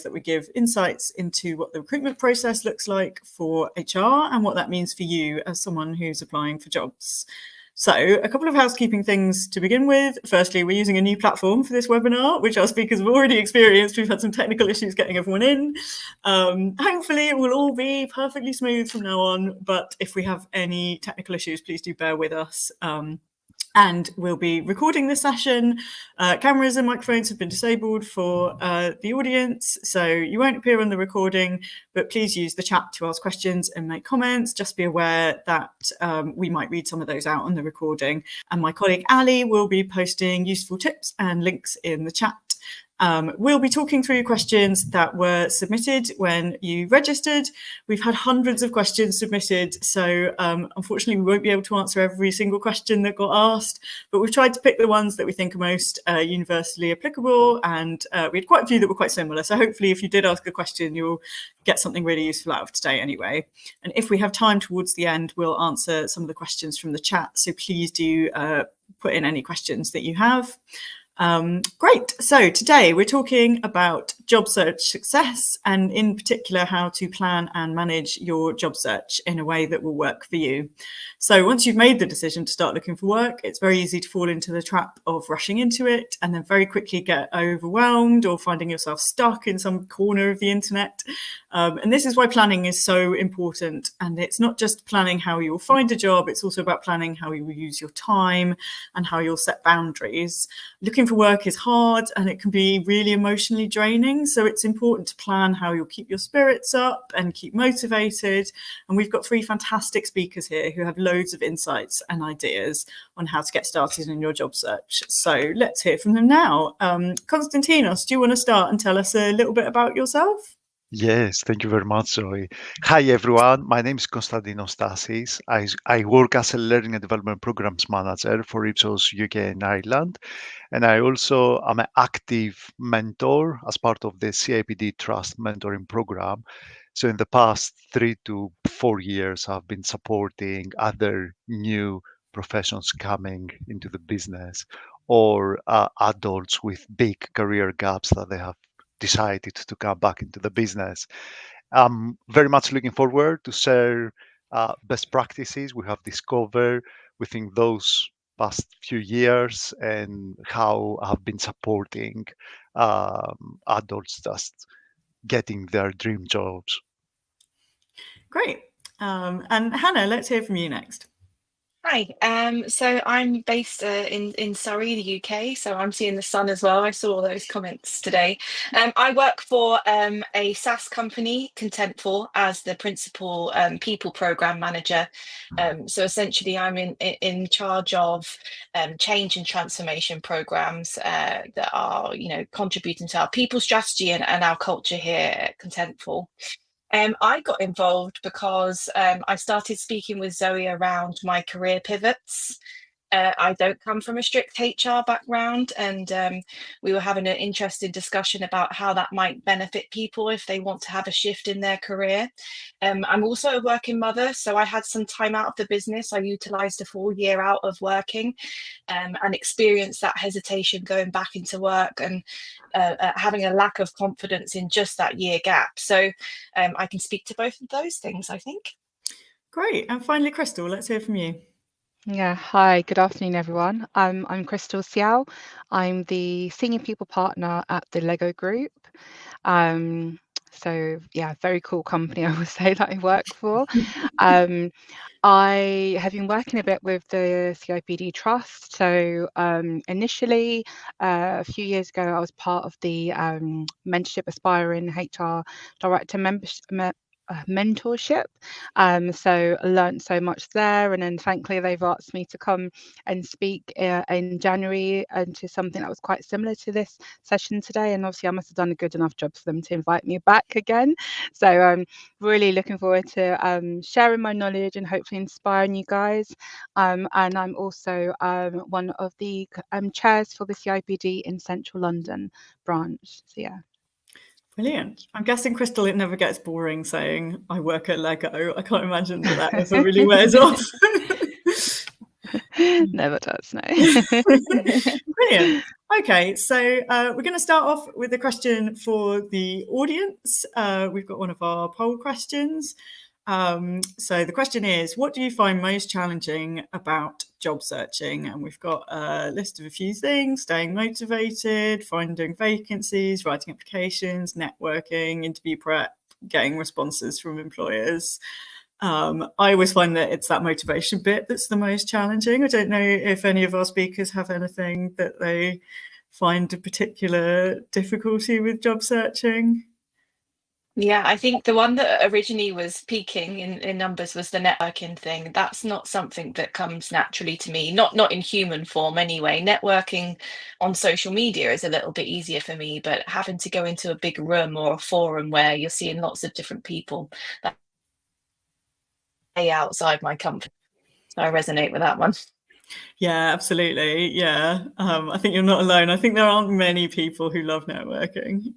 that we give insights into what the recruitment process looks like for HR and what that means for you as someone who's applying for jobs. So a couple of housekeeping things to begin with. Firstly, we're using a new platform for this webinar, which our speakers have already experienced. We've had some technical issues getting everyone in. Hopefully it will all be perfectly smooth from now on, but if we have any technical issues, please do bear with us. And we'll be recording this session. Cameras and microphones have been disabled for the audience, so you won't appear on the recording, but please use the chat to ask questions and make comments. Just be aware that we might read some of those out on the recording. And my colleague Ali will be posting useful tips and links in the chat. We'll be talking through questions that were submitted when you registered. We've had hundreds of questions submitted, so unfortunately we won't be able to answer every single question that got asked, but we've tried to pick the ones that we think are most universally applicable, and we had quite a few that were quite similar, so hopefully if you did ask a question you'll get something really useful out of today anyway. And if we have time towards the end, we'll answer some of the questions from the chat, so please do put in any questions that you have. Great. So today we're talking about job search success, and in particular how to plan and manage your job search in a way that will work for you. So once you've made the decision to start looking for work, it's very easy to fall into the trap of rushing into it and then very quickly get overwhelmed or finding yourself stuck in some corner of the internet. And this is why planning is so important. And it's not just planning how you'll find a job, it's also about planning how you will use your time and how you'll set boundaries. Looking for work is hard and it can be really emotionally draining. So it's important to plan how you'll keep your spirits up and keep motivated. And we've got 3 fantastic speakers here who have loads of insights and ideas on how to get started in your job search. So let's hear from them now. Konstantinos, do you want to start and tell us a little bit about yourself? Yes, thank you very much, Zoe. Hi, everyone. My name is Konstantinos Stasis. I work as a Learning and Development Programs Manager for Ipsos UK and Ireland. And I also am an active mentor as part of the CIPD Trust Mentoring Program. So in the past 3 to 4 years, I've been supporting other new professions coming into the business, or adults with big career gaps that they have decided to come back into the business. I'm very much looking forward to share best practices we have discovered within those past few years and how I've been supporting adults just getting their dream jobs. Great. And Hannah, let's hear from you next. Hi, so I'm based in Surrey, the UK, so I'm seeing the sun as well. I saw all those comments today. I work for a SaaS company, Contentful, as the principal people program manager. So essentially I'm in charge of change and transformation programs that are, contributing to our people strategy and our culture here at Contentful. I got involved because I started speaking with Zoe around my career pivots. I don't come from a strict HR background, and we were having an interesting discussion about how that might benefit people if they want to have a shift in their career. I'm also a working mother, so I had some time out of the business. I utilised a full year out of working and experienced that hesitation going back into work and having a lack of confidence in just that year gap. So I can speak to both of those things, I think. Great. And finally, Crystal, let's hear from you. Yeah, hi, good afternoon, everyone. I'm Crystal Xiao. I'm the Senior People Partner at the Lego Group. So yeah, very cool company, I would say, that I work for. I have been working a bit with the CIPD Trust. So initially, a few years ago, I was part of the Mentorship Aspiring HR Director mentorship. So I learned so much there, and then thankfully they've asked me to come and speak in January into something that was quite similar to this session today, and obviously I must have done a good enough job for them to invite me back again. So I'm really looking forward to sharing my knowledge and hopefully inspiring you guys. And I'm also one of the chairs for the CIPD in Central London branch. So yeah. Brilliant. I'm guessing, Crystal, it never gets boring saying I work at Lego. I can't imagine that ever really wears off. Never does, no. Brilliant. Okay, so we're going to start off with a question for the audience. We've got one of our poll questions. So the question is, what do you find most challenging about job searching? And we've got a list of a few things: staying motivated, finding vacancies, writing applications, networking, interview prep, getting responses from employers. I always find that it's that motivation bit that's the most challenging. I don't know if any of our speakers have anything that they find a particular difficulty with job searching. Yeah, I think the one that originally was peaking in numbers was the networking thing. That's not something that comes naturally to me, not in human form anyway. Networking on social media is a little bit easier for me, but having to go into a big room or a forum where you're seeing lots of different people, that's way outside my comfort. So I resonate with that one. Yeah, absolutely. Yeah. I think you're not alone. I think there aren't many people who love networking.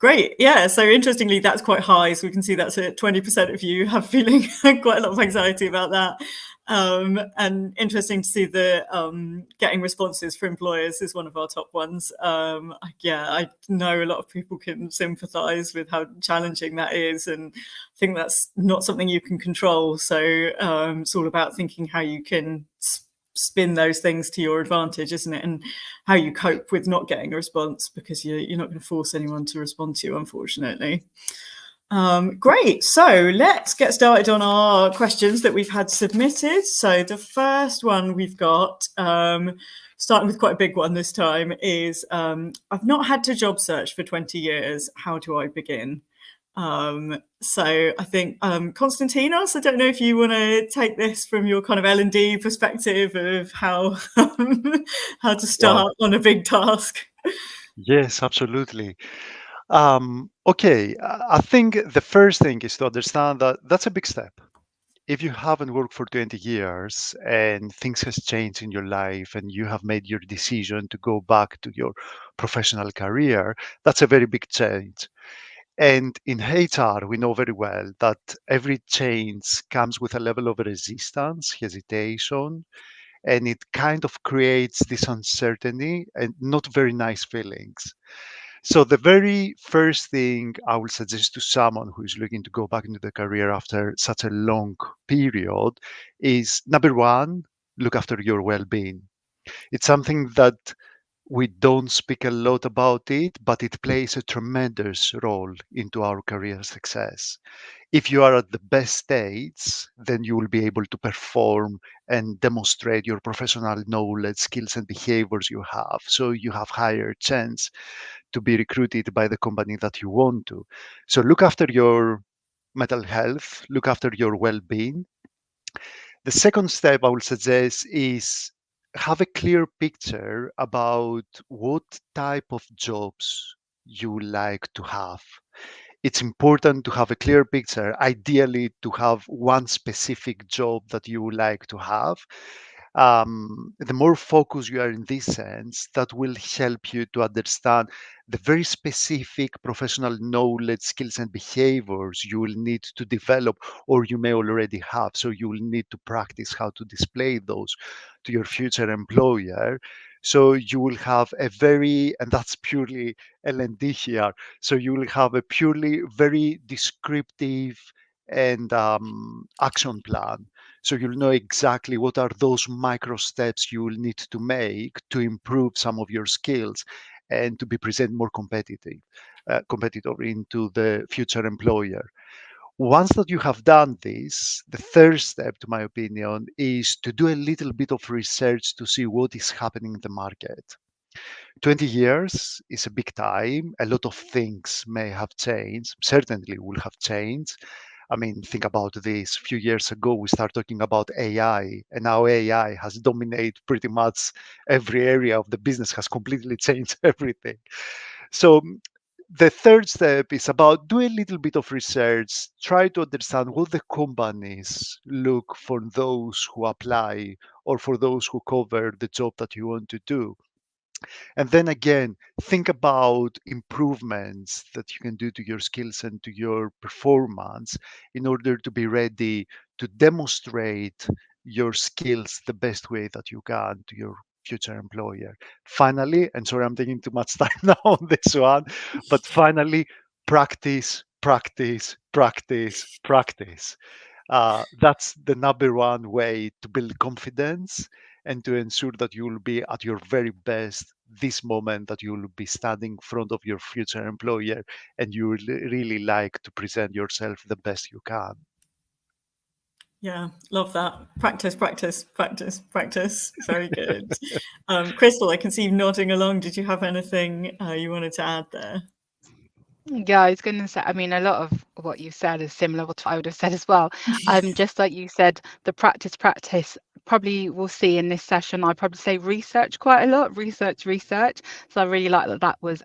Great. Yeah. So interestingly, that's quite high. So we can see that's at 20% of you have feeling quite a lot of anxiety about that. And interesting to see the getting responses for employers is one of our top ones. Yeah, I know a lot of people can sympathize with how challenging that is. And I think that's not something you can control. So it's all about thinking how you can spin those things to your advantage, isn't it? And how you cope with not getting a response, because you're not going to force anyone to respond to you, unfortunately. Great. So let's get started on our questions that we've had submitted. So the first one we've got, starting with quite a big one this time, is I've not had to job search for 20 years. How do I begin? So I think Konstantinos, I don't know if you want to take this from your kind of L&D perspective of how how to start on a big task. Yes, absolutely. Okay, I think the first thing is to understand that that's a big step. If you haven't worked for 20 years and things has changed in your life and you have made your decision to go back to your professional career, that's a very big change. And in HR, we know very well that every change comes with a level of resistance, hesitation, and it kind of creates this uncertainty and not very nice feelings. So the very first thing I will suggest to someone who is looking to go back into the career after such a long period is, number one, look after your well-being. It's something that we don't speak a lot about it, but it plays a tremendous role into our career success. If you are at the best states, then you will be able to perform and demonstrate your professional knowledge, skills, and behaviors you have. So you have higher chance to be recruited by the company that you want to. So look after your mental health, look after your well-being. The second step I would suggest is have a clear picture about what type of jobs you like to have. It's important to have a clear picture, ideally to have one specific job that you would like to have. The more focused you are in this sense, that will help you to understand the very specific professional knowledge, skills, and behaviors you will need to develop or you may already have. So you will need to practice how to display those to your future employer. So you will have a very, and that's purely L&D here, so you will have a purely very descriptive and action plan. So you'll know exactly what are those micro steps you will need to make to improve some of your skills and to be present more competitive into the future employer. Once that you have done this, the third step, to my opinion, is to do a little bit of research to see what is happening in the market. 20 years is a big time. A lot of things may have changed, certainly will have changed. I mean, think about this. A few years ago, we started talking about AI, and now AI has dominated pretty much every area of the business, has completely changed everything. So the third step is about do a little bit of research, try to understand what the companies look for those who apply or for those who cover the job that you want to do. And then again, think about improvements that you can do to your skills and to your performance in order to be ready to demonstrate your skills the best way that you can to your future employer. Finally, and sorry, I'm taking too much time now on this one, but finally, practice, practice, practice, practice. That's the number one way to build confidence and to ensure that you will be at your very best this moment that you will be standing in front of your future employer and you really like to present yourself the best you can. Yeah, love that. Practice, practice, practice, practice. Very good. Crystal, I can see you nodding along. Did you have anything you wanted to add there? Yeah, I was going to say, I mean, a lot of what you said is similar to what I would have said as well. Just like you said, the practice, probably we'll see in this session, I probably say research quite a lot, research. So I really like that was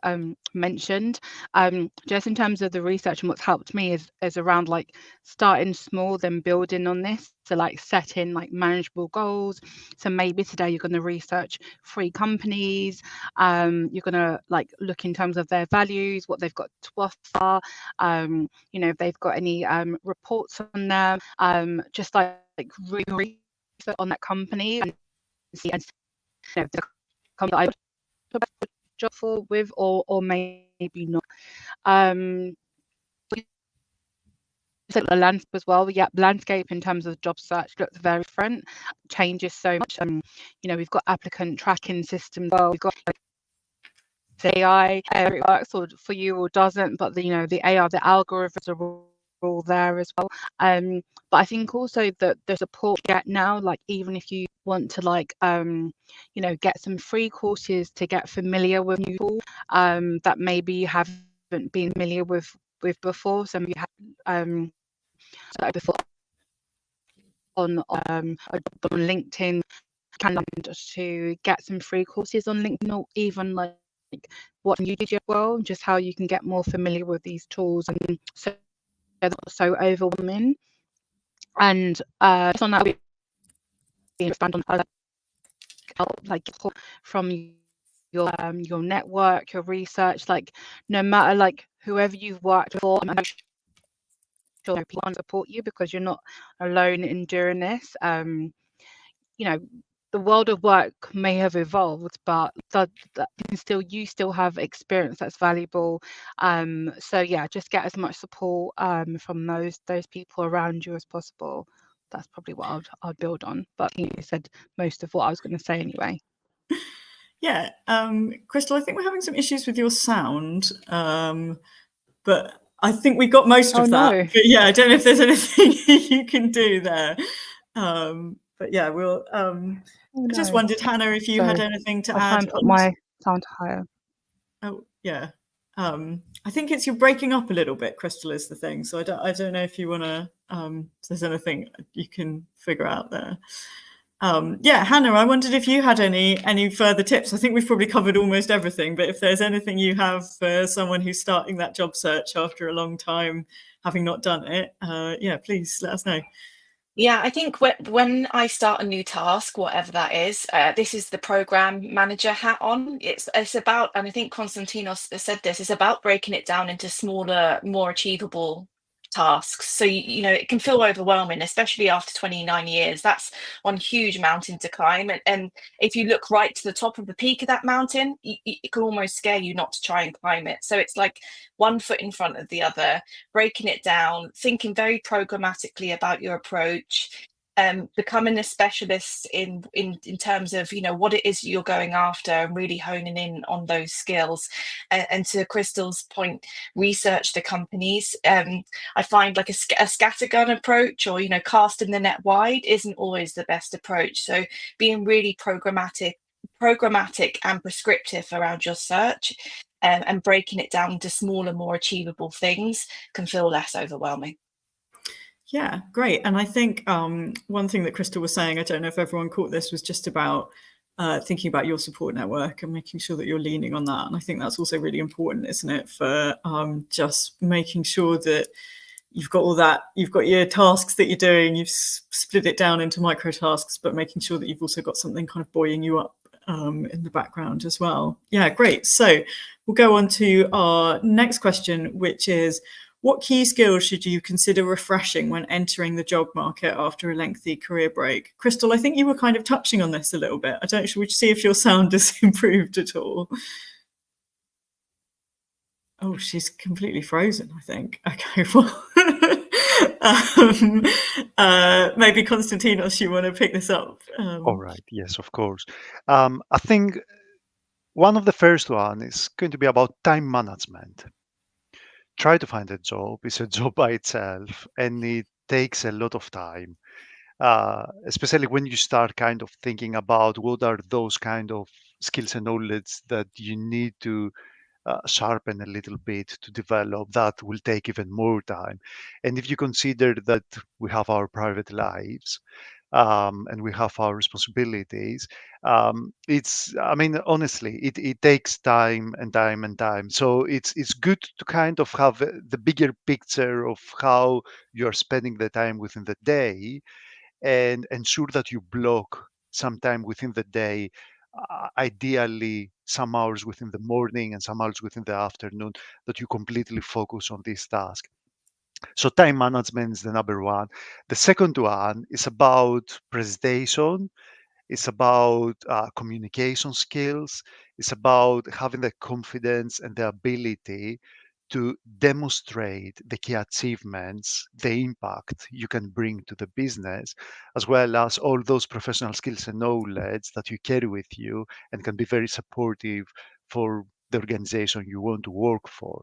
mentioned. Just in terms of the research, and what's helped me is around like starting small, then building on this. So like setting like manageable goals. So maybe today you're going to research 3 companies. You're going to like look in terms of their values, what they've got to offer, you know, if they've got any reports on them, just like really research on that company and see, and you know, the company I would put a job for with, or maybe not. So the landscape as well. Yeah, landscape in terms of job search looks very different, changes so much. You know, we've got applicant tracking systems. Well, we've got AI, whether it works or for you or doesn't, but the, you know, the AI, the algorithms are all there as well. But I think also that the support you get now, like even if you want to like you know, get some free courses to get familiar with new tools that maybe you haven't been familiar with before. Some you have before on LinkedIn, can just to get some free courses on LinkedIn, or even like what you did as well, just how you can get more familiar with these tools, and so they're not so overwhelming. And just on that, we expand on help like from your network, your research, like no matter like whoever you've worked for, I'm sure people want to support you because you're not alone in doing this. You know, the world of work may have evolved, but you still have experience that's valuable. So yeah, just get as much support from those people around you as possible. That's probably what I'd build on. But you said most of what I was going to say anyway. Yeah, Crystal, I think we're having some issues with your sound, but I think we got most of that. No. But yeah, I don't know if there's anything you can do there. But yeah, we'll. I just wondered, Hannah, if you had anything to add. I'll try and put my sound higher. Oh yeah, I think you're breaking up a little bit. Crystal is the thing, so I don't know if you want to. If there's anything you can figure out there. Yeah, Hannah, I wondered if you had any further tips. I think we've probably covered almost everything, but if there's anything you have for someone who's starting that job search after a long time having not done it, yeah, please let us know. Yeah, I think when I start a new task, whatever that is, this is the program manager hat on. It's about, and I think Konstantinos said this, it's about breaking it down into smaller, more achievable tasks. So you know, it can feel overwhelming, especially after 29 years. That's one huge mountain to climb, and if you look right to the top of the peak of that mountain, it can almost scare you not to try and climb it. So it's like one foot in front of the other, breaking it down, thinking very programmatically about your approach, becoming a specialist in terms of, you know, what it is you're going after, and really honing in on those skills. And to Crystal's point, research the companies. I find like a scattergun approach, or, you know, casting the net wide isn't always the best approach. So being really programmatic and prescriptive around your search, and breaking it down into smaller, more achievable things can feel less overwhelming. Yeah, great. And I think one thing that Crystal was saying, I don't know if everyone caught this, was just about thinking about your support network and making sure that you're leaning on that. And I think that's also really important, isn't it, for just making sure that you've got all that, you've got your tasks that you're doing, you've split it down into micro tasks, but making sure that you've also got something kind of buoying you up in the background as well. Yeah, great. So we'll go on to our next question, which is, What key skills should you consider refreshing when entering the job market after a lengthy career break? Crystal, I think you were kind of touching on this a little bit. Should we see if your sound has improved at all? Oh, she's completely frozen, I think. Okay, well, maybe Konstantinos, you want to pick this up? All right. Yes, of course. I think one of the first one is going to be about time management. Try to find a job. It's a job by itself, and it takes a lot of time, especially when you start kind of thinking about what are those kind of skills and knowledge that you need to sharpen a little bit to develop. That will take even more time. And if you consider that we have our private lives, and we have our responsibilities, honestly, it takes time and time and time. So it's good to kind of have the bigger picture of how you're spending the time within the day, and ensure that you block some time within the day, ideally some hours within the morning and some hours within the afternoon, that you completely focus on this task. So time management is the number one. The second one is about presentation. It's about communication skills. It's about having the confidence and the ability to demonstrate the key achievements, the impact you can bring to the business, as well as all those professional skills and knowledge that you carry with you and can be very supportive for the organization you want to work for.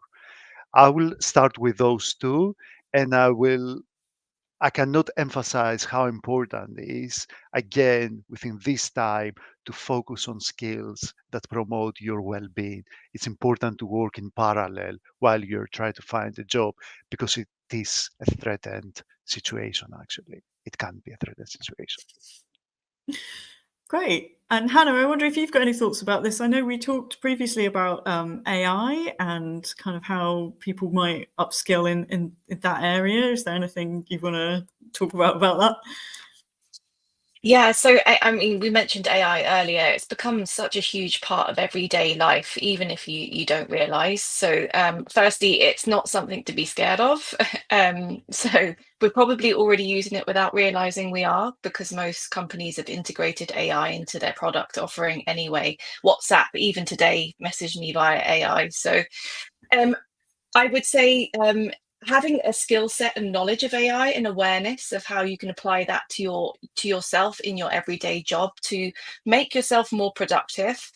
I will start with those two, and I cannot emphasize how important it is, again, within this time, to focus on skills that promote your well-being. It's important to work in parallel while you're trying to find a job, because it is a threatened situation, actually. It can be a threatened situation. Great. And Hannah, I wonder if you've got any thoughts about this. I know we talked previously about AI and kind of how people might upskill in that area. Is there anything you want to talk about that? Yeah, so I mean, we mentioned AI earlier. It's become such a huge part of everyday life, even if you don't realize. So, firstly, it's not something to be scared of. So we're probably already using it without realizing we are, because most companies have integrated AI into their product offering anyway. WhatsApp, even today, messaged me via AI. So, I would say having a skill set and knowledge of AI and awareness of how you can apply that to yourself in your everyday job to make yourself more productive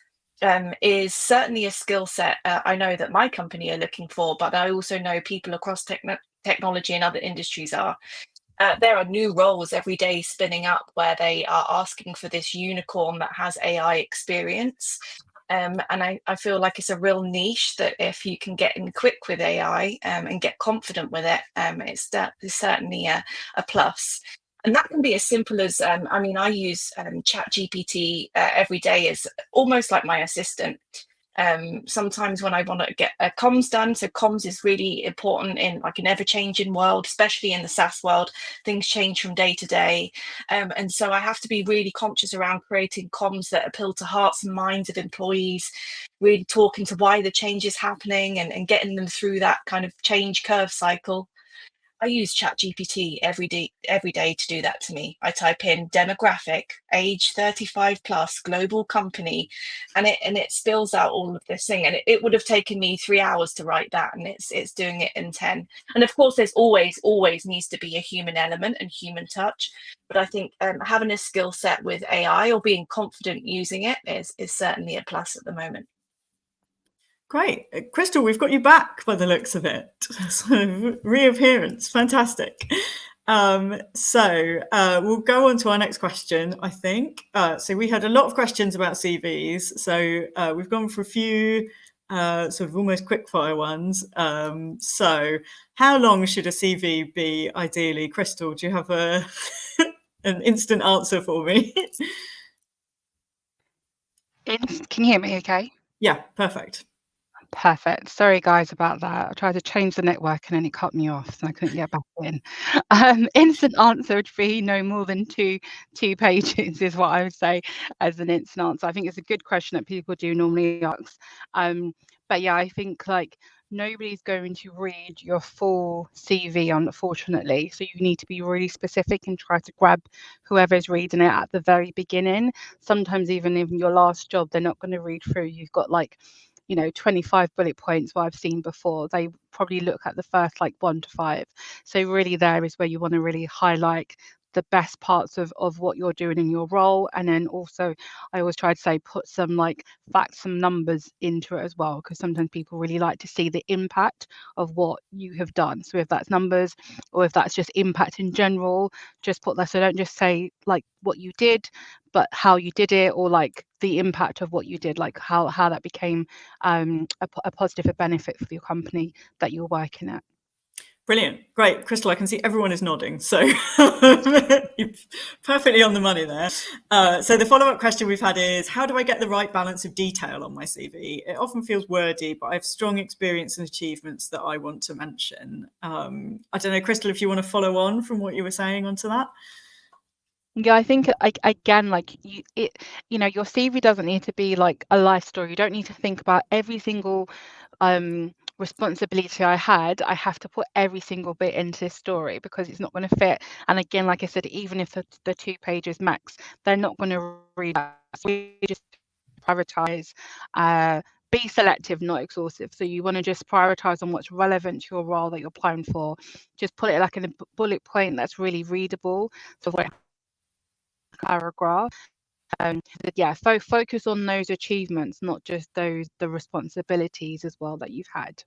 is certainly a skill set I know that my company are looking for, but I also know people across technology and other industries are. There are new roles every day spinning up where they are asking for this unicorn that has AI experience. And I feel like it's a real niche that if you can get in quick with AI and get confident with it, it's certainly a plus. And that can be as simple as, I use ChatGPT every day as almost like my assistant. Sometimes when I want to get comms done, so comms is really important in like an ever-changing world, especially in the SaaS world. Things change from day to day, and so I have to be really conscious around creating comms that appeal to hearts and minds of employees, really talking to why the change is happening and getting them through that kind of change curve cycle. I use ChatGPT every day to do that to me. I type in demographic, age 35 plus, global company, and it spills out all of this thing. And it would have taken me 3 hours to write that, and it's doing it in 10. And of course, there's always needs to be a human element and human touch. But I think having a skill set with AI or being confident using it is certainly a plus at the moment. Great. Crystal, we've got you back by the looks of it. So reappearance, fantastic. So we'll go on to our next question, I think. So we had a lot of questions about CVs. So we've gone for a few sort of almost quickfire ones. So how long should a CV be ideally? Crystal, do you have an instant answer for me? Can you hear me okay? Yeah, perfect. Perfect. Sorry, guys, about that. I tried to change the network and then it cut me off, so I couldn't get back in. Instant answer would be no more than two pages is what I would say as an instant answer. I think it's a good question that people do normally ask. But yeah, I think like nobody's going to read your full CV, unfortunately. So you need to be really specific and try to grab whoever's reading it at the very beginning. Sometimes even in your last job, they're not going to read through. You've got like, 25 bullet points, what I've seen before. They probably look at the first like 1 to 5. So really there is where you want to really highlight the best parts of what you're doing in your role. And then also I always try to say put some like facts, some numbers into it as well, because sometimes people really like to see the impact of what you have done. So if that's numbers or if that's just impact in general, just put that. So don't just say like what you did, but how you did it, or like the impact of what you did, like how that became a positive benefit for your company that you're working at. Brilliant. Great. Crystal, I can see everyone is nodding. So you're perfectly on the money there. So the follow-up question we've had is, how do I get the right balance of detail on my CV? It often feels wordy, but I have strong experience and achievements that I want to mention. I don't know, Crystal, if you want to follow on from what you were saying onto that. Yeah, I think again, like your CV doesn't need to be like a life story. You don't need to think about every single responsibility I have to put every single bit into this story, because it's not going to fit. And again, like I said, even if the 2 pages max, they're not going to read that. So you just prioritize, be selective, not exhaustive. So you want to just prioritize on what's relevant to your role that you're applying for. Just put it like in a bullet point that's really readable. So paragraph. Focus on those achievements, not just the responsibilities as well that you've had.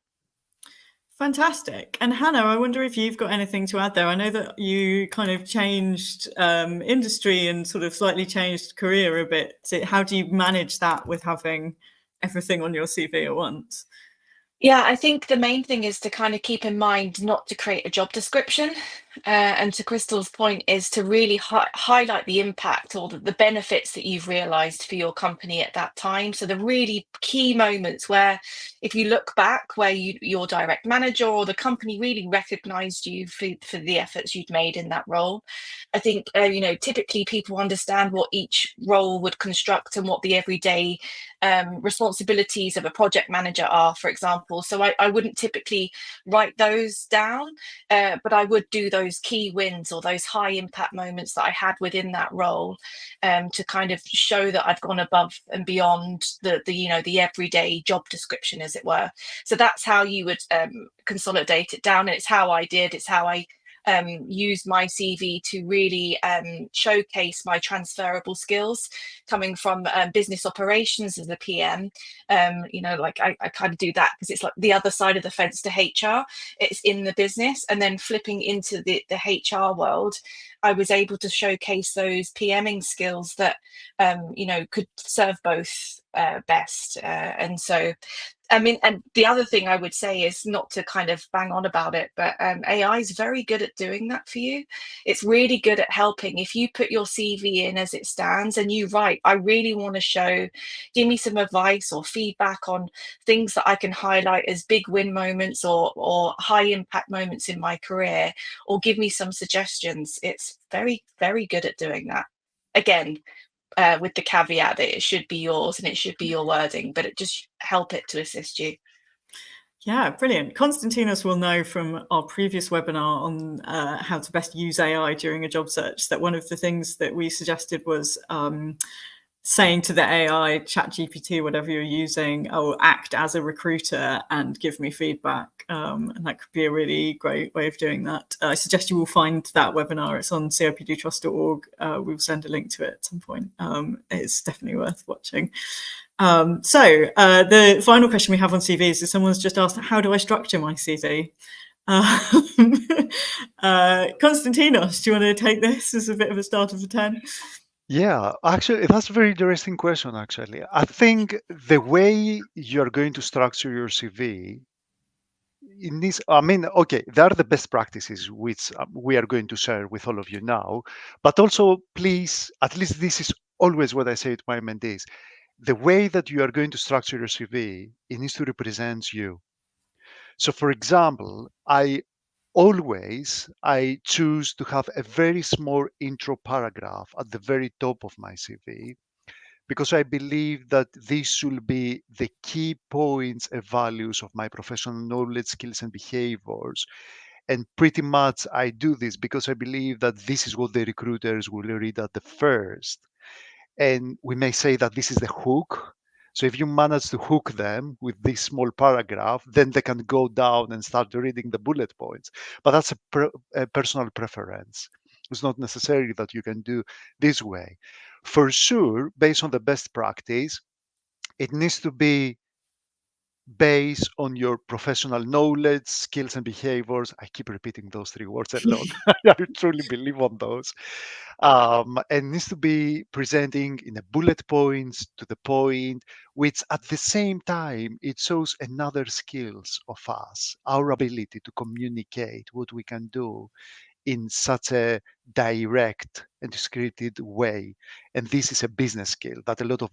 Fantastic. And Hannah, I wonder if you've got anything to add there. I know that you kind of changed industry and sort of slightly changed career a bit. So how do you manage that with having everything on your CV at once? Yeah, I think the main thing is to kind of keep in mind not to create a job description. And to Crystal's point, is to really highlight the impact or the benefits that you've realized for your company at that time. So the really key moments where, if you look back, where your direct manager or the company really recognized you for the efforts you'd made in that role. I think, typically people understand what each role would construct and what the everyday responsibilities of a project manager are, for example. So I wouldn't typically write those down, but I would do those key wins or those high impact moments that I had within that role, to kind of show that I've gone above and beyond the everyday job description, as it were. So that's how you would consolidate it down, and it's how I did. It's how I use my CV to really showcase my transferable skills coming from business operations as a PM. I kind of do that because it's like the other side of the fence to HR. It's in the business, and then flipping into the HR world, I was able to showcase those PMing skills that could serve both best. And so, I mean, and the other thing I would say is not to kind of bang on about it, but AI is very good at doing that for you. It's really good at helping. If you put your CV in as it stands and you write, I really want to give me some advice or feedback on things that I can highlight as big win moments or high impact moments in my career, or give me some suggestions. It's very, very good at doing that. Again, with the caveat that it should be yours and it should be your wording, but it just help it to assist you. Yeah, brilliant. Konstantinos will know from our previous webinar on how to best use AI during a job search that one of the things that we suggested was saying to the AI, ChatGPT, whatever you're using, oh, act as a recruiter and give me feedback. And that could be a really great way of doing that. I suggest you will find that webinar. It's on copdtrust.org. We'll send a link to it at some point. It's definitely worth watching. So the final question we have on CVs is someone's just asked, how do I structure my CV? Konstantinos, do you want to take this as a bit of a start of the 10? Yeah, actually, that's a very interesting question, actually. I think the way you're going to structure your CV in this, okay, there are the best practices which we are going to share with all of you now, but also please, at least this is always what I say to my mentees, the way that you are going to structure your CV, it needs to represent you. So for example, I choose to have a very small intro paragraph at the very top of my CV, because I believe that these should be the key points and values of my professional knowledge, skills, and behaviors. And pretty much I do this because I believe that this is what the recruiters will read at the first. And we may say that this is the hook. So if you manage to hook them with this small paragraph, then they can go down and start reading the bullet points. But that's a personal preference. It's not necessary that you can do this way. For sure, based on the best practice, it needs to be based on your professional knowledge, skills, and behaviors. I keep repeating those three words a lot. I truly believe on those. And needs to be presenting in a bullet points to the point, which at the same time, it shows another skills of us, our ability to communicate what we can do in such a direct and scripted way. And this is a business skill that a lot of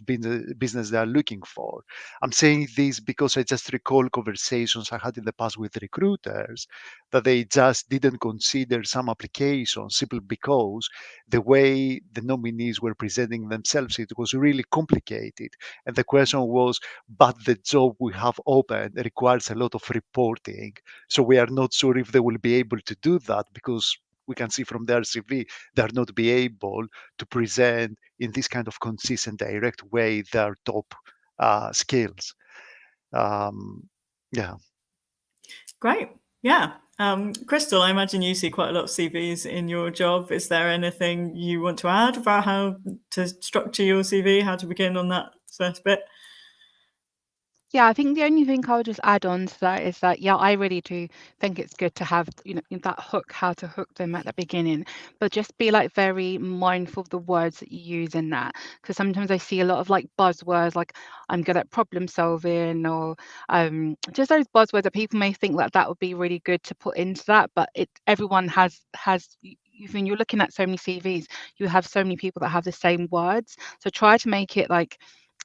business they are looking for. I'm saying this because I just recall conversations I had in the past with recruiters that they just didn't consider some applications simply because the way the nominees were presenting themselves, it was really complicated. And the question was, but the job we have open requires a lot of reporting. So we are not sure if they will be able to do that because we can see from their CV, they're not be able to present in this kind of consistent, direct way their top skills. Yeah. Great. Yeah. Crystal, I imagine you see quite a lot of CVs in your job. Is there anything you want to add about how to structure your CV, how to begin on that first bit? Yeah, I think the only thing I'll just add on to that is that, yeah, I really do think it's good to have, that hook, how to hook them at the beginning, but just be like very mindful of the words that you use in that. Because sometimes I see a lot of like buzzwords, like I'm good at problem solving, or just those buzzwords that people may think that would be really good to put into that. But everyone has when you're looking at so many CVs, you have so many people that have the same words. So try to make it like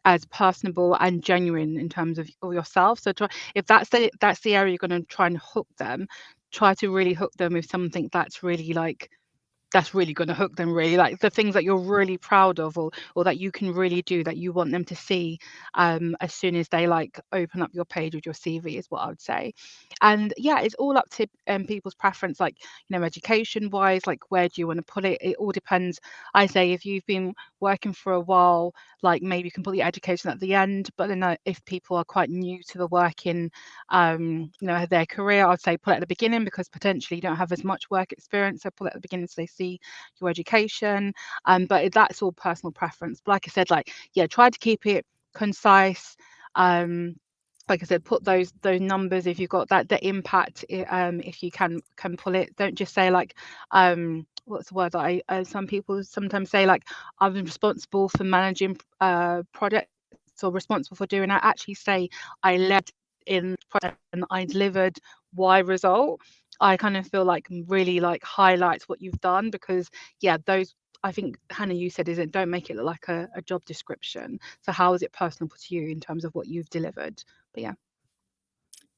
as personable and genuine in terms of yourself. So if that's the area you're going to try and hook them, try to really hook them with something that's really going to hook them, really, like the things that you're really proud of, or that you can really do, that you want them to see as soon as they like open up your page with your CV, is what I would say. And yeah, it's all up to people's preference, like, education wise, like where do you want to put it? It all depends. I say if you've been working for a while, like maybe you can put your education at the end, but then if people are quite new to the working their career, I'd say put it at the beginning, because potentially you don't have as much work experience, so put it at the beginning so they see your education. But that's all personal preference. But like I said, try to keep it concise. Like I said, put those numbers if you've got the impact, if you can pull it. Don't just say like what's the word that some people sometimes say, like, I'm responsible for managing projects, or responsible for doing that. Actually say I led in project and I delivered Y result. I kind of feel like really like highlights what you've done, because those, I think, Hannah, you said, is it, don't make it look like a job description. So how is it personal to you in terms of what you've delivered? But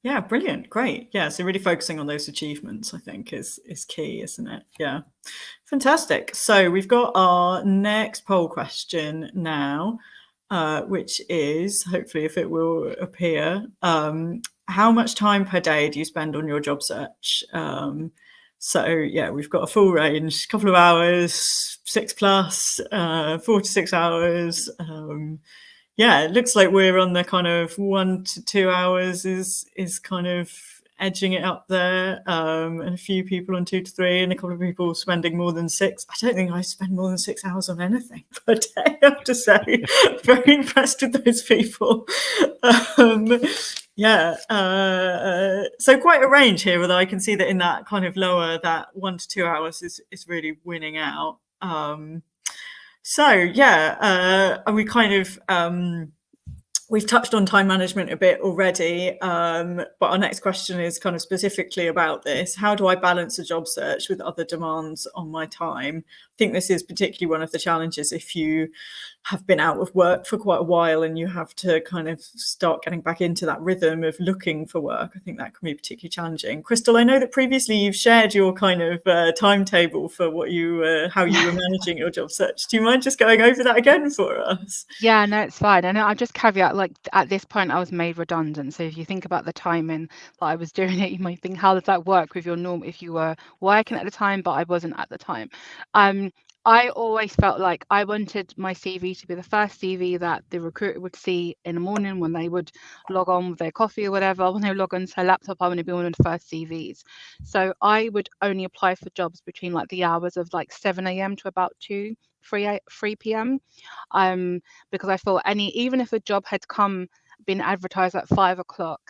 yeah, brilliant, great. Yeah, so really focusing on those achievements, I think, is key, isn't it? Yeah, fantastic. So we've got our next poll question now, which is, hopefully if it will appear, how much time per day do you spend on your job search? So yeah, we've got a full range, a couple of hours, 6+, 4 to 6 hours. Yeah, it looks like we're on the kind of 1 to 2 hours is kind of edging it up there, and a few people on 2 to 3, and a couple of people spending more than 6. I don't think I spend more than 6 hours on anything per day, I have to say. Very impressed with those people. So quite a range here, although I can see that in that kind of lower, that 1 to 2 hours is really winning out. So yeah, we kind of We've touched on time management a bit already, but our next question is kind of specifically about this. How do I balance a job search with other demands on my time? I think this is particularly one of the challenges if you have been out of work for quite a while and you have to kind of start getting back into that rhythm of looking for work. I think that can be particularly challenging. Crystal, I know that previously you've shared your kind of timetable for how you were managing your job search. Do you mind just going over that again for us? Yeah, no, it's fine. And I'll just caveat, like at this point, I was made redundant. So if you think about the timing that I was doing it, you might think, how does that work with your norm if you were working at the time, but I wasn't at the time. I always felt like I wanted my CV to be the first CV that the recruiter would see in the morning when they would log on with their coffee or whatever. When they log on to their laptop, I want to be one of the first CVs. So I would only apply for jobs between like the hours of like 7 a.m. to about 3 p.m. Because I thought even if a job had been advertised at 5 o'clock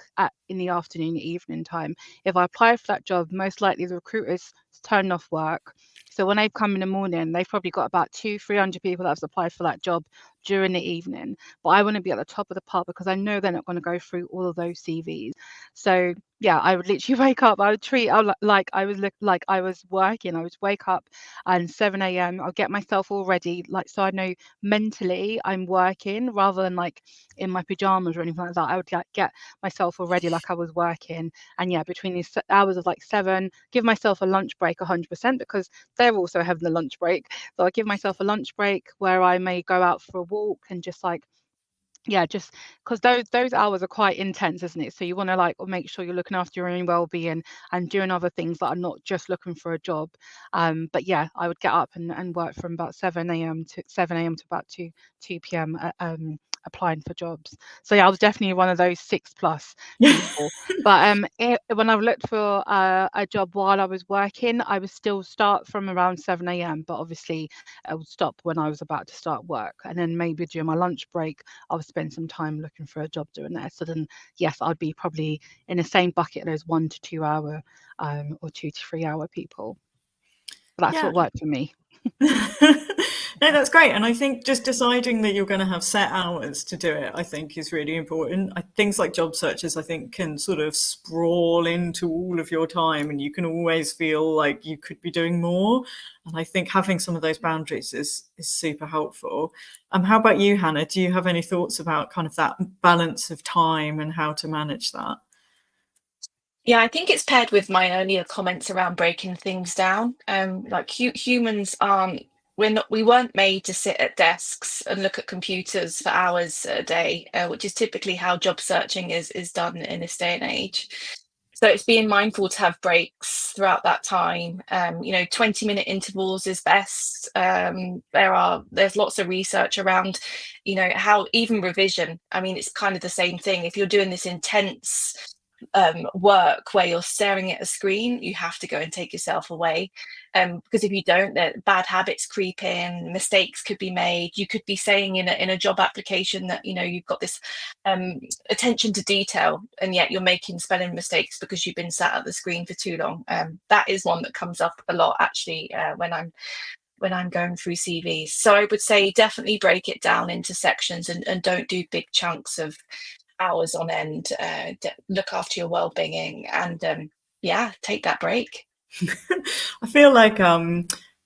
in the afternoon, evening time, if I applied for that job, most likely the recruiters turned off work. So when they've come in the morning, they've probably got about 200-300 people that have applied for that job during the evening. But I want to be at the top of the pile because I know they're not going to go through all of those CVs. So yeah, I would literally wake up. I would treat like I was working. I would wake up and 7 a.m. I'll get myself all ready, like so I know mentally I'm working rather than like in my pajamas or anything like that. I would like get myself all ready like I was working. And yeah, between these hours of like 7, give myself a lunch break 100% because they're also having a lunch break. So I give myself a lunch break where I may go out for a walk and just like, yeah, just because those hours are quite intense, isn't it? So you want to like make sure you're looking after your own well-being and doing other things that are not just looking for a job. But yeah, I would get up and work from about 7 a.m. to about 2 p.m. Applying for jobs. So yeah, I was definitely one of those 6+ people. But when I looked for a job while I was working, I would still start from around 7 a.m. But obviously I would stop when I was about to start work, and then maybe during my lunch break I would spend some time looking for a job doing that. So then yes, I'd be probably in the same bucket as 1 to 2 hour or 2 to 3 hour people. But that's what worked for me. No, that's great. And I think just deciding that you're going to have set hours to do it, I think is really important. Things like job searches, I think, can sort of sprawl into all of your time and you can always feel like you could be doing more. And I think having some of those boundaries is super helpful. How about you, Hannah? Do you have any thoughts about kind of that balance of time and how to manage that? Yeah, I think it's paired with my earlier comments around breaking things down. Like humans aren't, we weren't made to sit at desks and look at computers for hours a day, which is typically how job searching is done in this day and age. So it's being mindful to have breaks throughout that time. 20-minute intervals is best. There's lots of research around, how even revision. I mean, it's kind of the same thing. If you're doing this intense work where you're staring at a screen, you have to go and take yourself away, because if you don't, bad habits creep in, mistakes could be made. You could be saying in a job application that you've got this attention to detail, and yet you're making spelling mistakes because you've been sat at the screen for too long. That is one that comes up a lot actually when I'm going through CVs. So I would say definitely break it down into sections and don't do big chunks of hours on end. Look after your well-being and take that break. I feel like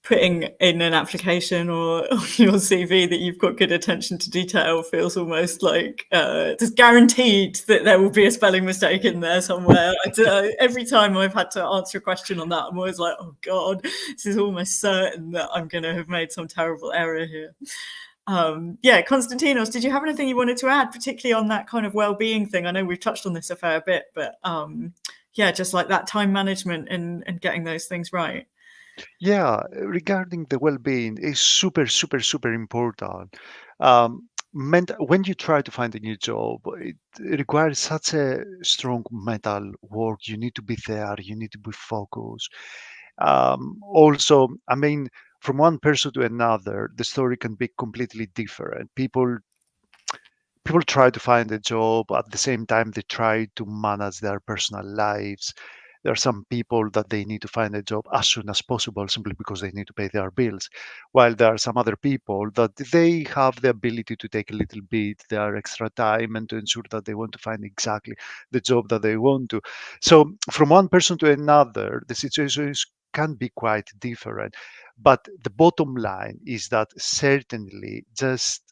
putting in an application or on your CV that you've got good attention to detail feels almost like it's guaranteed that there will be a spelling mistake in there somewhere. Every time I've had to answer a question on that, I'm always like, oh God, this is almost certain that I'm going to have made some terrible error here. Konstantinos, did you have anything you wanted to add, particularly on that kind of well-being thing? I know we've touched on this a fair bit, but just like that time management and getting those things right. Yeah, regarding the well-being is super, super, super important. When you try to find a new job, it requires such a strong mental work. You need to be there. You need to be focused. Also, I mean, from one person to another, the story can be completely different. People try to find a job at the same time they try to manage their personal lives. There are some people that they need to find a job as soon as possible simply because they need to pay their bills, while there are some other people that they have the ability to take a little bit their extra time and to ensure that they want to find exactly the job that they want to. So from one person to another, the situations can be quite different. But the bottom line is that certainly just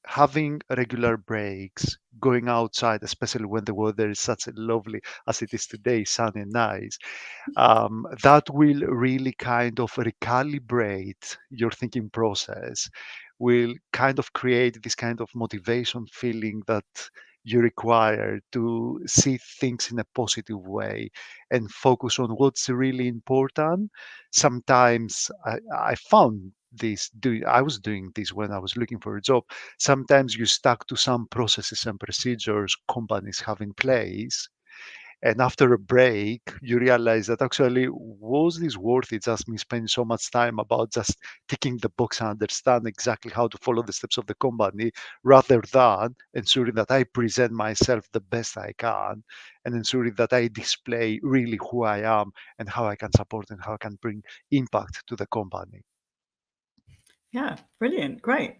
having regular breaks, going outside, especially when the weather is such a lovely as it is today, sunny and nice, that will really kind of recalibrate your thinking process, will kind of create this kind of motivation feeling that you require to see things in a positive way and focus on what's really important. Sometimes I found I was doing this when I was looking for a job. Sometimes you stuck to some processes and procedures companies have in place, and after a break, you realize that actually, was this worth it? Just me spending so much time about just ticking the box and understand exactly how to follow the steps of the company, rather than ensuring that I present myself the best I can and ensuring that I display really who I am and how I can support and how I can bring impact to the company. Yeah, brilliant. Great.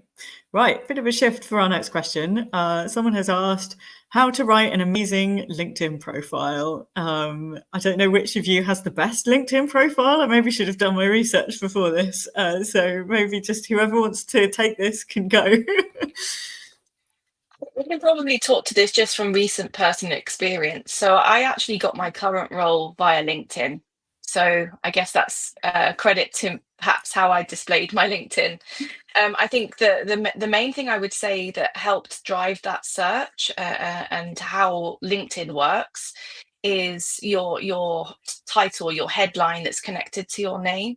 Right, bit of a shift for our next question. Someone has asked how to write an amazing LinkedIn profile. I don't know which of you has the best LinkedIn profile. I maybe should have done my research before this. So maybe just whoever wants to take this can go. We can probably talk to this just from recent personal experience. So I actually got my current role via LinkedIn. So I guess that's credit to perhaps how I displayed my LinkedIn. I think the main thing I would say that helped drive that search and how LinkedIn works is your title, your headline that's connected to your name.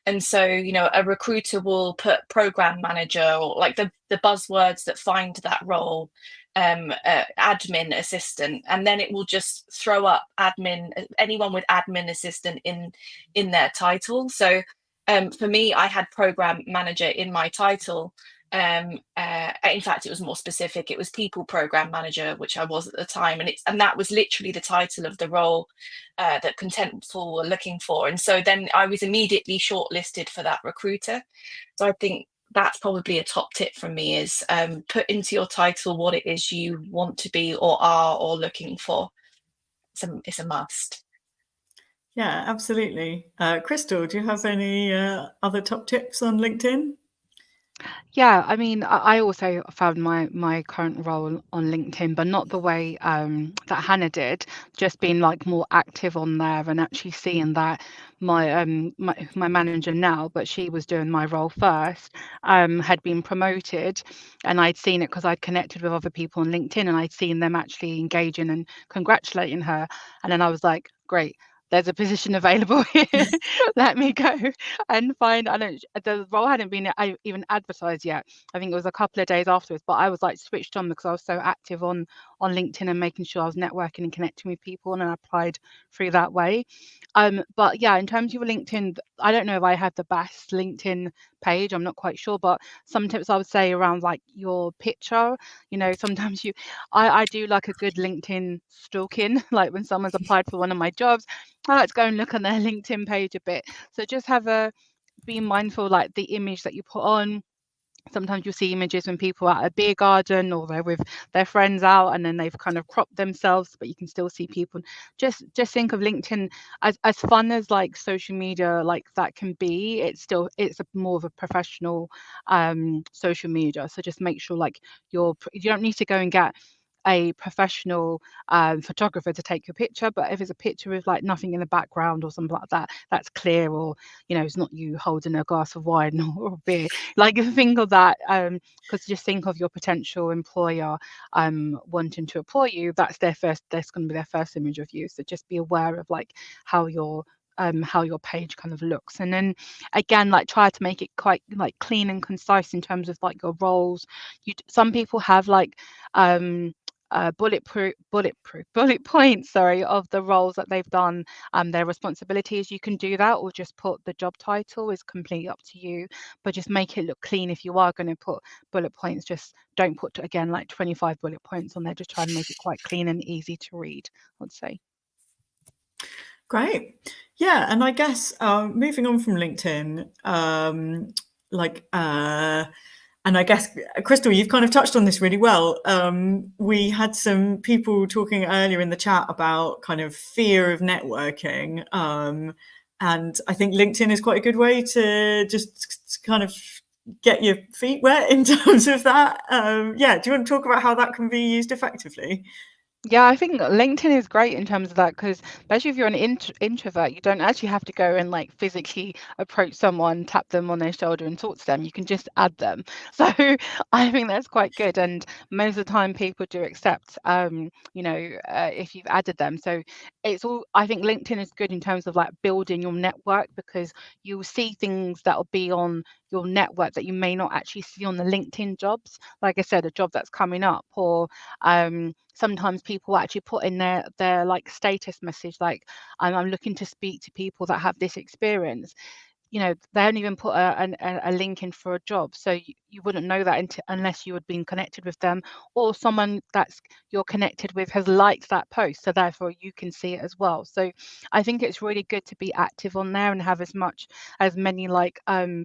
And so, a recruiter will put program manager or like the buzzwords that find that role, admin assistant, and then it will just throw up anyone with admin assistant in their title. So for me, I had program manager in my title. In fact, it was more specific. It was people program manager, which I was at the time, and that was literally the title of the role that Contentful were looking for. And so then I was immediately shortlisted for that recruiter. So I think that's probably a top tip from me is put into your title what it is you want to be or are or looking for. It's a must. Yeah, absolutely. Crystal, do you have any other top tips on LinkedIn? Yeah, I mean, I also found my current role on LinkedIn, but not the way that Hannah did. Just being like more active on there and actually seeing that my manager now, but she was doing my role first, had been promoted, and I'd seen it because I'd connected with other people on LinkedIn, and I'd seen them actually engaging and congratulating her, and then I was like, great. There's a position available here. Let me go and find. The role hadn't been even advertised yet. I think it was a couple of days afterwards, but I was like switched on because I was so active on LinkedIn and making sure I was networking and connecting with people, and I applied through that way. But yeah, in terms of your LinkedIn, I don't know if I have the best LinkedIn page. I'm not quite sure, but some tips I would say around like your picture. Sometimes I do like a good LinkedIn stalking. Like when someone's applied for one of my jobs, I like to go and look on their LinkedIn page a bit. So just be mindful, like the image that you put on. Sometimes you'll see images when people are at a beer garden or they're with their friends out, and then they've kind of cropped themselves, but you can still see people. Just think of LinkedIn as fun as like social media like that can be. It's more of a professional social media. So just make sure like you don't need to go and get a professional photographer to take your picture, but if it's a picture with like nothing in the background or something like that, that's clear, or it's not you holding a glass of wine or beer, like think of that, because just think of your potential employer wanting to employ you. That's going to be their first image of you. So just be aware of like how your page kind of looks, and then again, like try to make it quite like clean and concise in terms of like your roles. Some people have like bullet points, of the roles that they've done, their responsibilities. You can do that, or just put the job title. Is completely up to you, but just make it look clean. If you are going to put bullet points, just don't put again like 25 bullet points on there. Just try and make it quite clean and easy to read, I'd say. Great. Yeah, and I guess moving on from LinkedIn, and I guess, Crystal, you've kind of touched on this really well. We had some people talking earlier in the chat about kind of fear of networking. And I think LinkedIn is quite a good way to just kind of get your feet wet in terms of that. Yeah, do you want to talk about how that can be used effectively? Yeah, I think LinkedIn is great in terms of that, because especially if you're an introvert, you don't actually have to go and like physically approach someone, tap them on their shoulder and talk to them. You can just add them. So I think that's quite good. And most of the time people do accept, if you've added them. So it's all, I think LinkedIn is good in terms of like building your network, because you'll see things that will be on your network that you may not actually see on the LinkedIn jobs. Like I said, a job that's coming up, or sometimes people actually put in their like status message, like I'm looking to speak to people that have this experience. They don't even put a link in for a job, so you wouldn't know that unless you had been connected with them, or someone that's you're connected with has liked that post, so therefore you can see it as well. So I think it's really good to be active on there and have as many like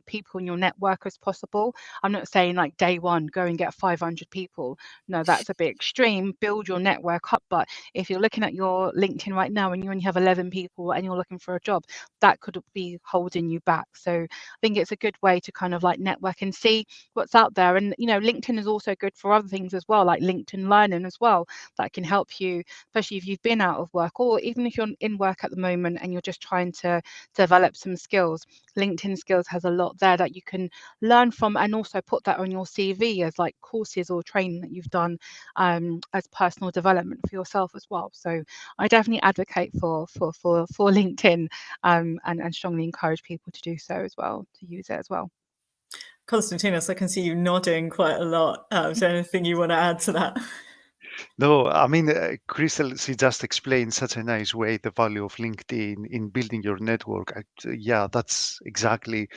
people in your network as possible. I'm not saying like day one go and get 500 people. No, that's a bit extreme. Build your network up. But if you're looking at your LinkedIn right now and you only have 11 people and you're looking for a job, that could be holding you back. So I think it's a good way to kind of like network and see what's out there. And LinkedIn is also good for other things as well, like LinkedIn Learning as well, that can help you, especially if you've been out of work, or even if you're in work at the moment and you're just trying to develop some skills. LinkedIn Skills has a lot there that you can learn from, and also put that on your CV as like courses or training that you've done as personal development for yourself as well. So I definitely advocate for LinkedIn, and strongly encourage people to do so as well, to use it as well. Konstantinos, I can see you nodding quite a lot. Is there anything you want to add to that? No, I mean, Crystal, she just explained such a nice way the value of LinkedIn in building your network. Yeah, that's exactly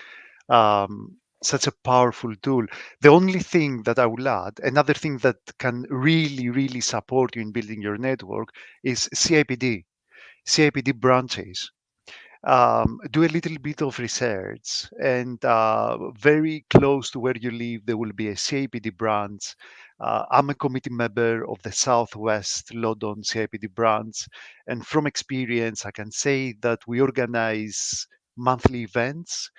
such a powerful tool. The only thing that I will add, another thing that can really, really support you in building your network, is CIPD branches. Do a little bit of research, and very close to where you live, there will be a CIPD branch. I'm a committee member of the Southwest London CIPD branch, and from experience, I can say that we organize monthly events.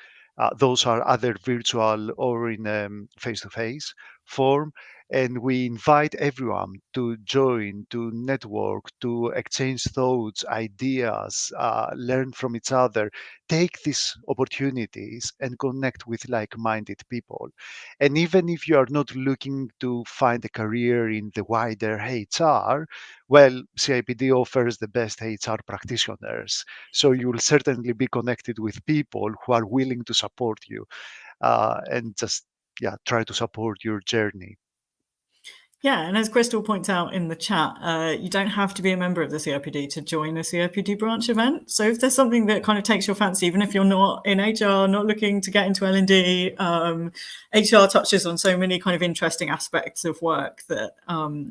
Those are either virtual or in face-to-face form, and we invite everyone to join, to network, to exchange thoughts, ideas, learn from each other, take these opportunities and connect with like-minded people. And even if you are not looking to find a career in the wider HR, well, CIPD offers the best HR practitioners. So you will certainly be connected with people who are willing to support you, and just try to support your journey. Yeah, and as Crystal points out in the chat, you don't have to be a member of the CIPD to join a CIPD branch event. So if there's something that kind of takes your fancy, even if you're not in HR, not looking to get into L&D, HR touches on so many kind of interesting aspects of work that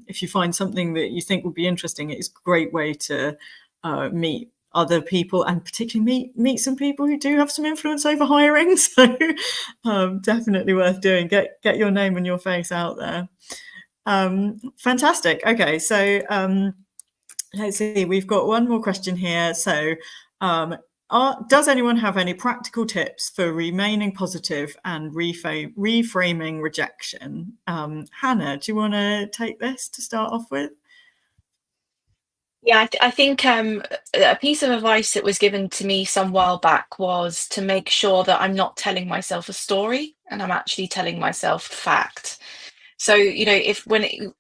if you find something that you think would be interesting, it's a great way to meet other people, and particularly meet some people who do have some influence over hiring. So definitely worth doing. Get your name and your face out there. Fantastic. Okay, so let's see. We've got one more question here. So, does anyone have any practical tips for remaining positive and reframing rejection? Hannah, do you want to take this to start off with? Yeah, I think a piece of advice that was given to me some while back was to make sure that I'm not telling myself a story and I'm actually telling myself fact. So, if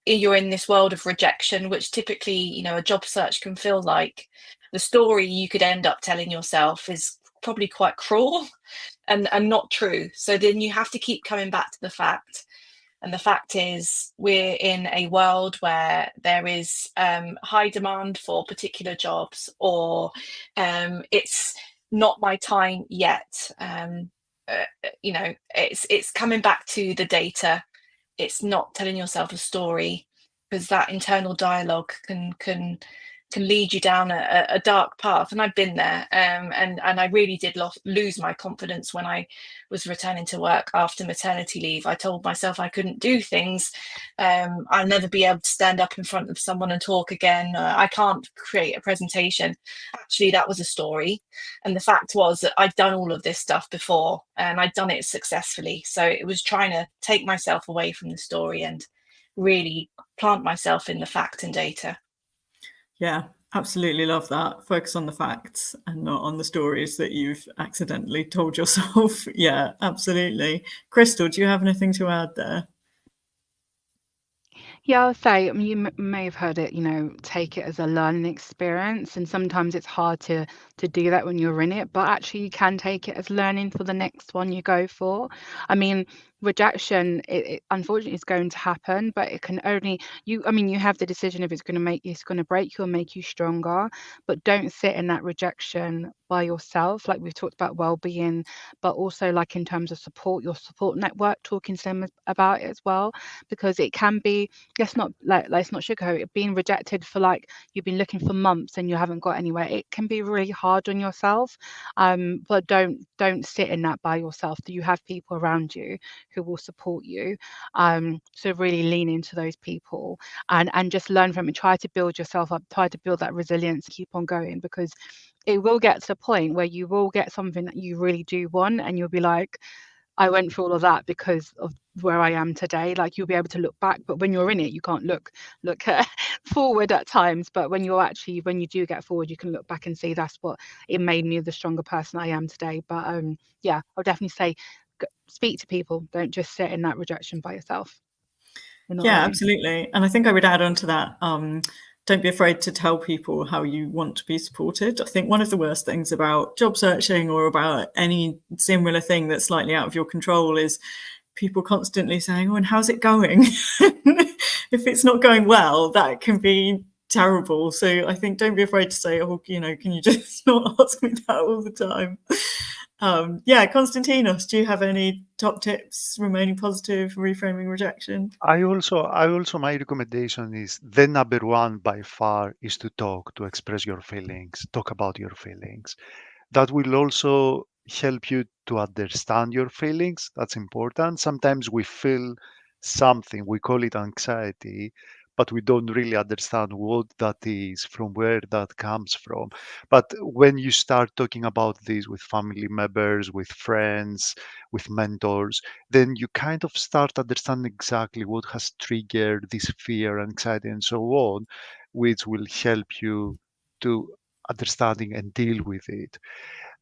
you're in this world of rejection, which typically, a job search can feel like, the story you could end up telling yourself is probably quite cruel and not true. So then you have to keep coming back to the fact. And the fact is, we're in a world where there is high demand for particular jobs, or it's not my time yet. It's coming back to the data. It's not telling yourself a story, because that internal dialogue can can lead you down a dark path. And I've been there, and I really did lose my confidence when I was returning to work after maternity leave. I told myself I couldn't do things. I'll never be able to stand up in front of someone and talk again. I can't create a presentation. Actually, that was a story. And the fact was that I'd done all of this stuff before, and I'd done it successfully. So it was trying to take myself away from the story and really plant myself in the fact and data. Yeah, absolutely love that. Focus on the facts and not on the stories that you've accidentally told yourself. Yeah, absolutely. Crystal, do you have anything to add there? Yeah, I'll say, I mean, you may have heard it, take it as a learning experience. And sometimes it's hard to do that when you're in it, but actually you can take it as learning for the next one you go for. I mean, rejection, it unfortunately is going to happen, but it can only, you have the decision if it's going to break you or make you stronger, but don't sit in that rejection by yourself. Like we've talked about well-being, but also like in terms of support, your support network, talking to them about it as well, because it can be, let's not sugarcoat it, being rejected for like you've been looking for months and you haven't got anywhere. It can be really hard on yourself, but don't sit in that by yourself. You have people around you who will support you, so really lean into those people and just learn from it. Try to build yourself up, try to build that resilience, keep on going, because it will get to the point where you will get something that you really do want and you'll be like, I went through all of that because of where I am today. Like you'll be able to look back, but when you're in it, you can't look forward at times. But when you do get forward, you can look back and see that's what it made me the stronger person I am today. But yeah, I'll definitely say speak to people. Don't just sit in that rejection by yourself. Yeah, absolutely. And I think I would add on to that. Don't be afraid to tell people how you want to be supported. I think one of the worst things about job searching or about any similar thing that's slightly out of your control is people constantly saying, oh, and how's it going? If it's not going well, that can be terrible. So I think don't be afraid to say, oh, can you just not ask me that all the time? Yeah, Konstantinos, do you have any top tips, remaining positive, reframing rejection? I also my recommendation is the number one by far is to talk, to express your feelings, talk about your feelings. That will also help you to understand your feelings. That's important. Sometimes we feel something, we call it anxiety, but we don't really understand what that is, from where that comes from. But when you start talking about this with family members, with friends, with mentors, then you kind of start understanding exactly what has triggered this fear, anxiety, and so on, which will help you to understanding and deal with it.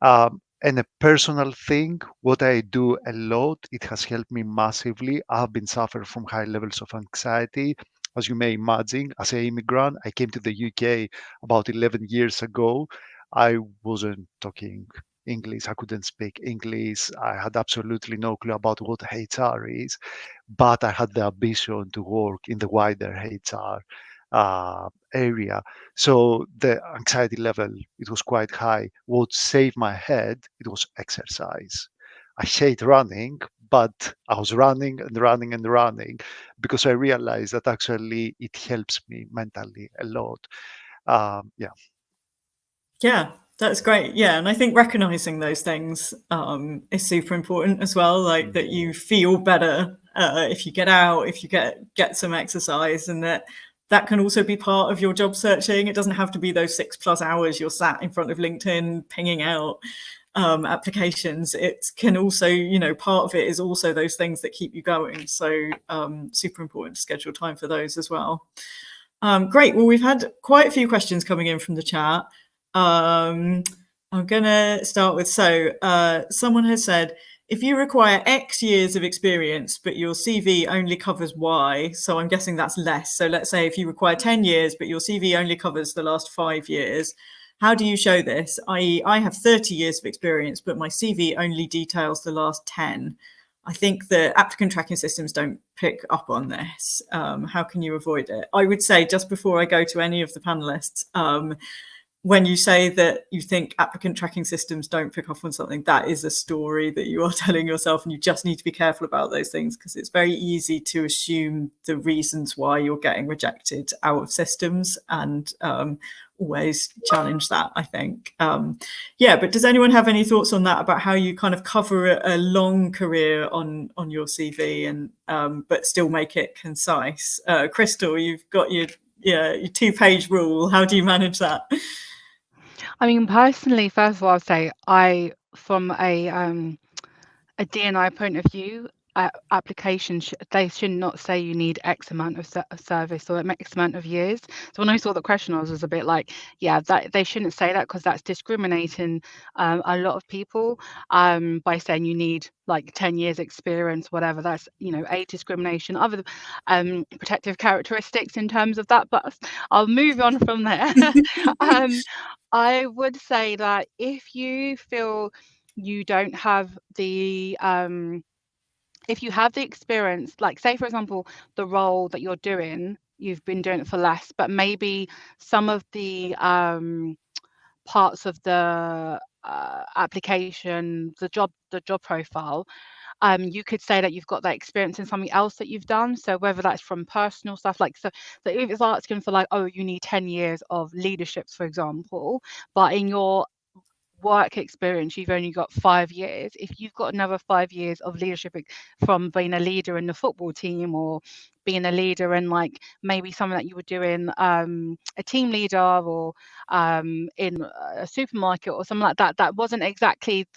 And a personal thing, what I do a lot, it has helped me massively. I've been suffering from high levels of anxiety. As you may imagine, as an immigrant, I came to the UK about 11 years ago. I wasn't talking English. I couldn't speak English. I had absolutely no clue about what HR is, but I had the ambition to work in the wider HR area. So the anxiety level, it was quite high. What saved my head, it was exercise. I hate running, but I was running and running and running because I realized that actually it helps me mentally a lot. Yeah, that's great. Yeah, and I think recognizing those things is super important as well. Like that you feel better if you get out, if you get some exercise, and that can also be part of your job searching. It doesn't have to be those 6+ hours you're sat in front of LinkedIn pinging out applications. It can also, part of it is also those things that keep you going. So super important to schedule time for those as well. Great. Well, we've had quite a few questions coming in from the chat. I'm going to start with, someone has said, if you require X years of experience, but your CV only covers Y, so I'm guessing that's less. So let's say if you require 10 years, but your CV only covers the last 5 years, how do you show this? I.e., I have 30 years of experience, but my CV only details the last 10. I think the applicant tracking systems don't pick up on this. How can you avoid it? I would say, just before I go to any of the panelists, when you say that you think applicant tracking systems don't pick up on something, that is a story that you are telling yourself, and you just need to be careful about those things, because it's very easy to assume the reasons why you're getting rejected out of systems, and always challenge that, I think. Yeah, but does anyone have any thoughts on that, about how you kind of cover a long career on your CV and but still make it concise? Crystal, you've got your 2-page rule. How do you manage that? I mean, personally, first of all, I'll say from a D&I point of view, applications, they should not say you need X amount of service or X amount of years. So when I saw the question, I was a bit like, yeah, that they shouldn't say that, because that's discriminating a lot of people by saying you need like 10 years experience, whatever. That's, age discrimination, other protective characteristics in terms of that. But I'll move on from there. I would say that if you feel you don't have the if you have the experience, like say for example, the role that you're doing, you've been doing it for less, but maybe some of the parts of the application, the job profile, you could say that you've got that experience in something else that you've done. So whether that's from personal stuff, like so if it's asking for like, oh, you need 10 years of leaderships, for example, but in your work experience you've only got 5 years, if you've got another 5 years of leadership from being a leader in the football team, or being a leader in like maybe something that you were doing, a team leader, or in a supermarket or something like that, that wasn't exactly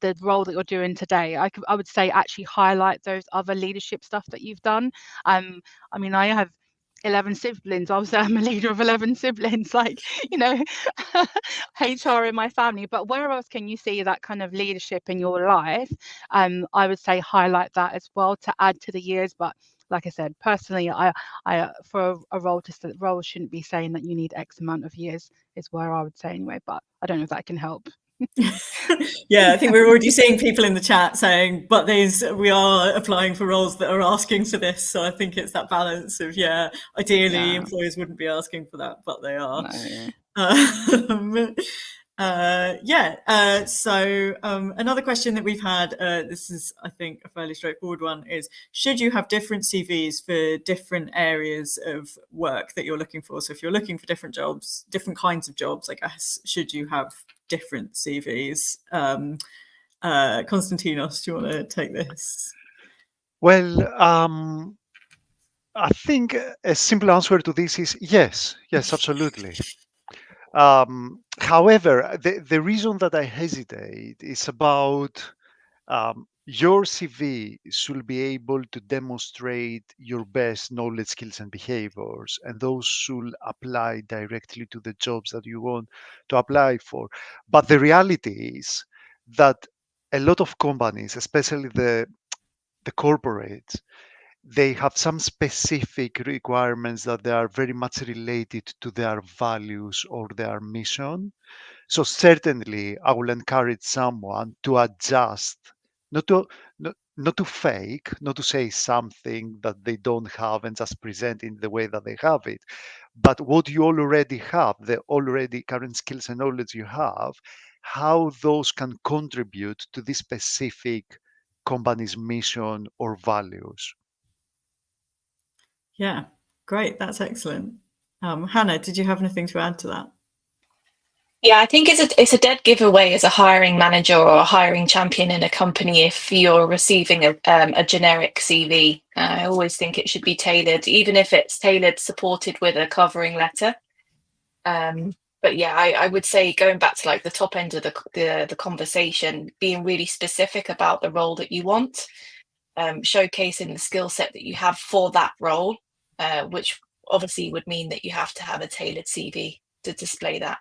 the role that you're doing today, I would say actually highlight those other leadership stuff that you've done. I mean, I have 11 siblings. Obviously, I'm a leader of 11 siblings, like, HR in my family. But where else can you see that kind of leadership in your life? I would say highlight that as well to add to the years. But like I said, personally, I for a role shouldn't be saying that you need X amount of years, is where I would say anyway. But I don't know if that can help. Yeah, I think we're already seeing people in the chat saying, but we are applying for roles that are asking for this. So I think it's that balance of, ideally employers wouldn't be asking for that, but they are. No. So another question that we've had, this is, I think, a fairly straightforward one, is should you have different CVs for different areas of work that you're looking for? So if you're looking for different jobs, different kinds of jobs, I guess, should you have different CVs? Konstantinos, do you want to take this? Well, I think a simple answer to this is yes, absolutely. However, the reason that I hesitate is about your CV should be able to demonstrate your best knowledge, skills, and behaviors, and those should apply directly to the jobs that you want to apply for. But the reality is that a lot of companies, especially the corporates, they have some specific requirements that they are very much related to their values or their mission. So certainly I will encourage someone to adjust, not to fake, not to say something that they don't have and just present in the way that they have it, but what you already have, the already current skills and knowledge you have, how those can contribute to this specific company's mission or values. Yeah, great. That's excellent. Hannah, did you have anything to add to that? Yeah, I think it's a dead giveaway as a hiring manager or a hiring champion in a company if you're receiving a generic CV. I always think it should be tailored, even if it's tailored, supported with a covering letter. But yeah, I would say, going back to like the top end of the conversation, being really specific about the role that you want, showcasing the skill set that you have for that role, which obviously would mean that you have to have a tailored CV to display that.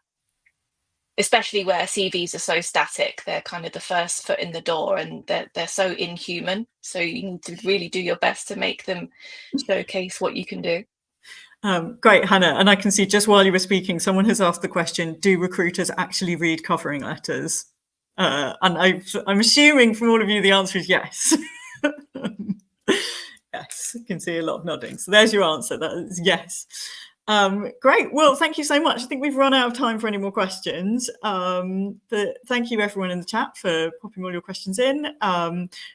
Especially where CVs are so static, they're kind of the first foot in the door, and they're so inhuman. So you need to really do your best to make them showcase what you can do. Great, Hannah. And I can see just while you were speaking, someone has asked the question, do recruiters actually read covering letters? And I'm assuming from all of you, the answer is yes. Yes, I can see a lot of nodding. So there's your answer. That is yes. Great. Well, thank you so much. I think we've run out of time for any more questions. But thank you everyone in the chat for popping all your questions in.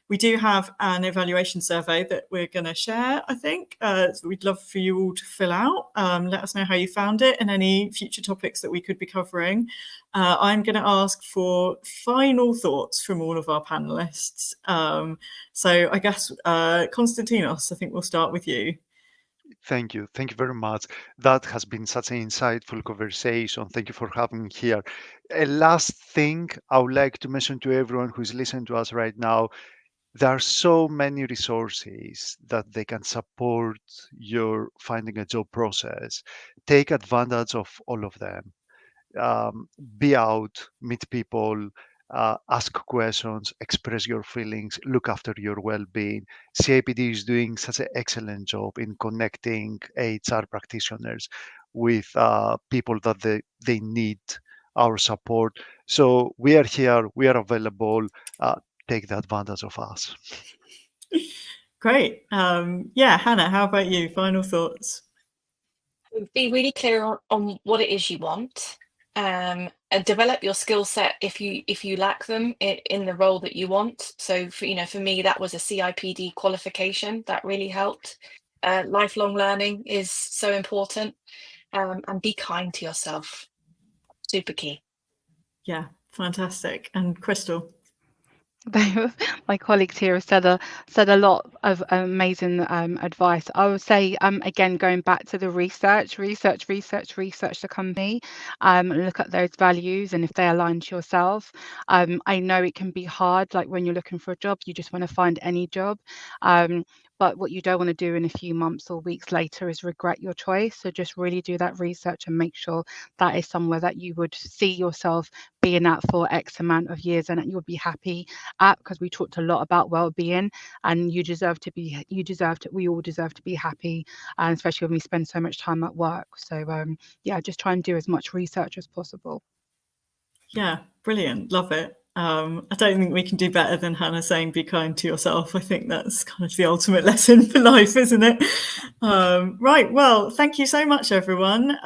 We do have an evaluation survey that we're going to share, I think. So we'd love for you all to fill out. Let us know how you found it and any future topics that we could be covering. I'm going to ask for final thoughts from all of our panelists. So I guess, Konstantinos, I think we'll start with you. Thank you. Thank you very much. That has been such an insightful conversation. Thank you for having me here. A last thing I would like to mention to everyone who's listening to us right now, there are so many resources that they can support your finding a job process. Take advantage of all of them. Be out, meet people, ask questions, express your feelings, look after your well-being. CIPD is doing such an excellent job in connecting HR practitioners with people that they need our support. So we are here, we are available. Take the advantage of us. Great. Yeah, Hannah, how about you? Final thoughts? Be really clear on what it is you want, and develop your skill set if you lack them in the role that you want. So for me, that was a CIPD qualification that really helped. Lifelong learning is so important, and be kind to yourself. Super key. Yeah, fantastic. And Crystal? My colleagues here have said a lot of amazing advice. I would say, again, going back to the research the company, look at those values and if they align to yourself. I know it can be hard, like when you're looking for a job, you just want to find any job. But what you don't want to do in a few months or weeks later is regret your choice. So just really do that research and make sure that is somewhere that you would see yourself being at for X amount of years and that you would be happy at, because we talked a lot about well-being, and we all deserve to be happy, and especially when we spend so much time at work. So yeah, just try and do as much research as possible. Yeah, brilliant. Love it. I don't think we can do better than Hannah saying be kind to yourself. I think that's kind of the ultimate lesson for life, isn't it? Right. Well, thank you so much, everyone.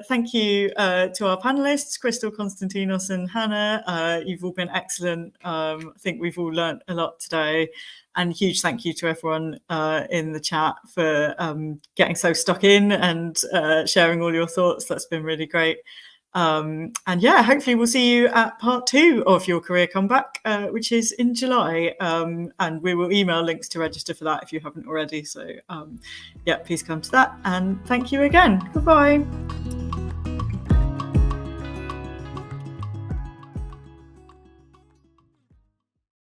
Thank you to our panelists, Crystal, Konstantinos and Hannah. You've all been excellent. I think we've all learnt a lot today. And huge thank you to everyone in the chat for getting so stuck in and sharing all your thoughts. That's been really great. And yeah, hopefully we'll see you at part 2 of your career comeback, which is in July. And we will email links to register for that if you haven't already. So yeah, please come to that. And thank you again. Goodbye.